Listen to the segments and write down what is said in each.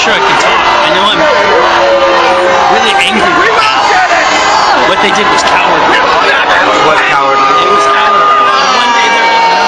sure I can talk. I know I'm really angry right now. What they did was cowardly. What cowardly? It was cowardly. And one day they're going to know.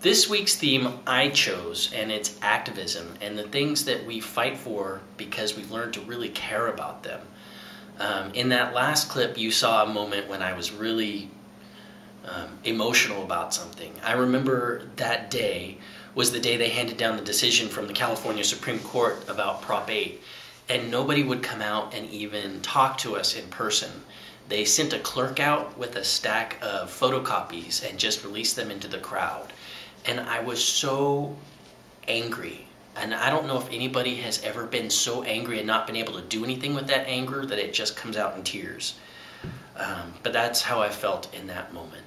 This week's theme I chose, and it's activism and the things that we fight for because we've learned to really care about them. In that last clip, you saw a moment when I was really emotional about something. I remember that day was the day they handed down the decision from the California Supreme Court about Prop 8, and nobody would come out and even talk to us in person. They sent a clerk out with a stack of photocopies and just released them into the crowd. And I was so angry. And I don't know if anybody has ever been so angry and not been able to do anything with that anger that it just comes out in tears. But that's how I felt in that moment.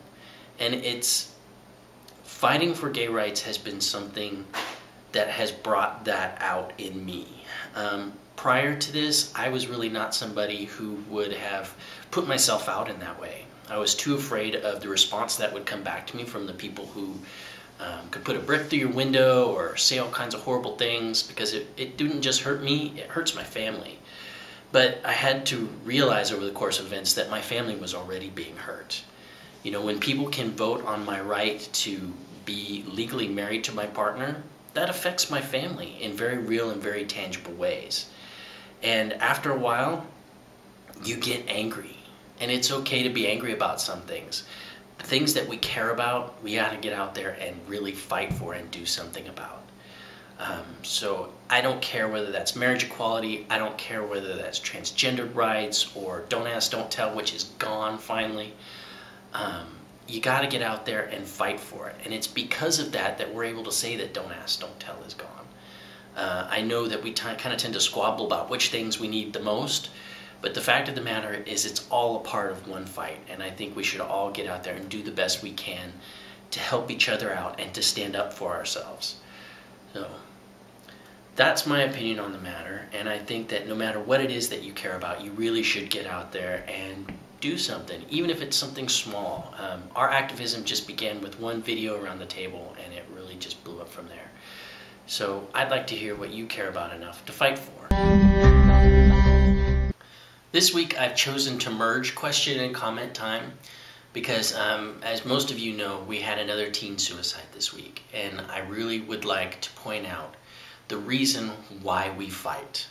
And it's fighting for gay rights has been something that has brought that out in me. Prior to this, I was really not somebody who would have put myself out in that way. I was too afraid of the response that would come back to me from the people who could put a brick through your window or say all kinds of horrible things, because it didn't just hurt me, it hurts my family. But I had to realize over the course of events that my family was already being hurt. You know, when people can vote on my right to be legally married to my partner, that affects my family in very real and very tangible ways. And after a while, you get angry. And it's okay to be angry about some things. Things that we care about, we got to get out there and really fight for and do something about. So I don't care whether that's marriage equality, I don't care whether that's transgender rights or don't ask, don't tell, which is gone finally. You got to get out there and fight for it. And it's because of that that we're able to say that don't ask, don't tell is gone. I know that we kind of tend to squabble about which things we need the most. But the fact of the matter is it's all a part of one fight, and I think we should all get out there and do the best we can to help each other out and to stand up for ourselves. So that's my opinion on the matter, and I think that no matter what it is that you care about, you really should get out there and do something, even if it's something small. Our activism just began with one video around the table, and it really just blew up from there. So I'd like to hear what you care about enough to fight for. This week I've chosen to merge question and comment time because as most of you know, we had another teen suicide this week, and I really would like to point out the reason why we fight.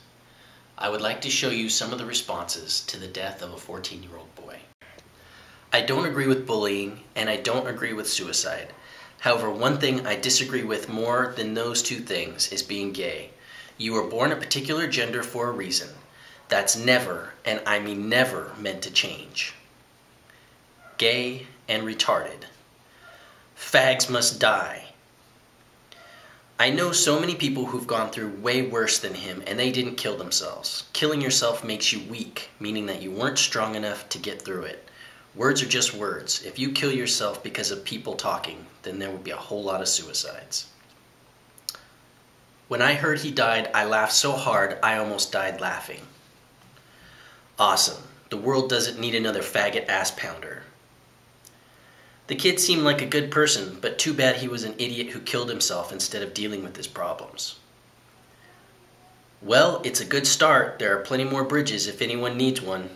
I would like to show you some of the responses to the death of a 14-year-old boy. I don't agree with bullying and I don't agree with suicide. However, one thing I disagree with more than those two things is being gay. You were born a particular gender for a reason. That's never, and I mean never, meant to change. Gay and retarded. Fags must die. I know so many people who've gone through way worse than him and they didn't kill themselves. Killing yourself makes you weak, meaning that you weren't strong enough to get through it. Words are just words. If you kill yourself because of people talking, then there would be a whole lot of suicides. When I heard he died, I laughed so hard I almost died laughing. Awesome. The world doesn't need another faggot ass pounder. The kid seemed like a good person, but too bad he was an idiot who killed himself instead of dealing with his problems. Well, it's a good start. There are plenty more bridges if anyone needs one.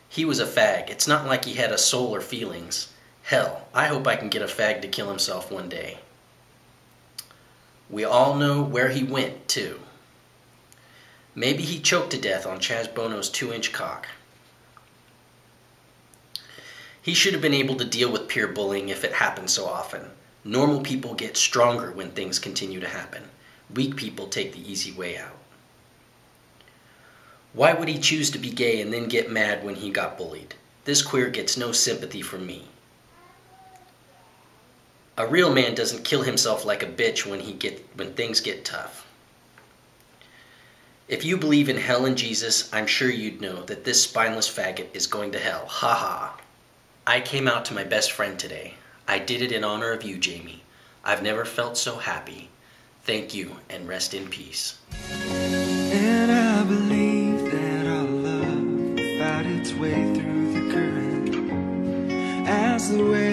He was a fag. It's not like he had a soul or feelings. Hell, I hope I can get a fag to kill himself one day. We all know where he went, too. Maybe he choked to death on Chaz Bono's 2-inch cock. He should have been able to deal with peer bullying if it happened so often. Normal people get stronger when things continue to happen. Weak people take the easy way out. Why would he choose to be gay and then get mad when he got bullied? This queer gets no sympathy from me. A real man doesn't kill himself like a bitch when things get tough. If you believe in hell and Jesus, I'm sure you'd know that this spineless faggot is going to hell. Ha ha. I came out to my best friend today. I did it in honor of you, Jamie. I've never felt so happy. Thank you, and rest in peace. And I believe that our love found its way through the current as the way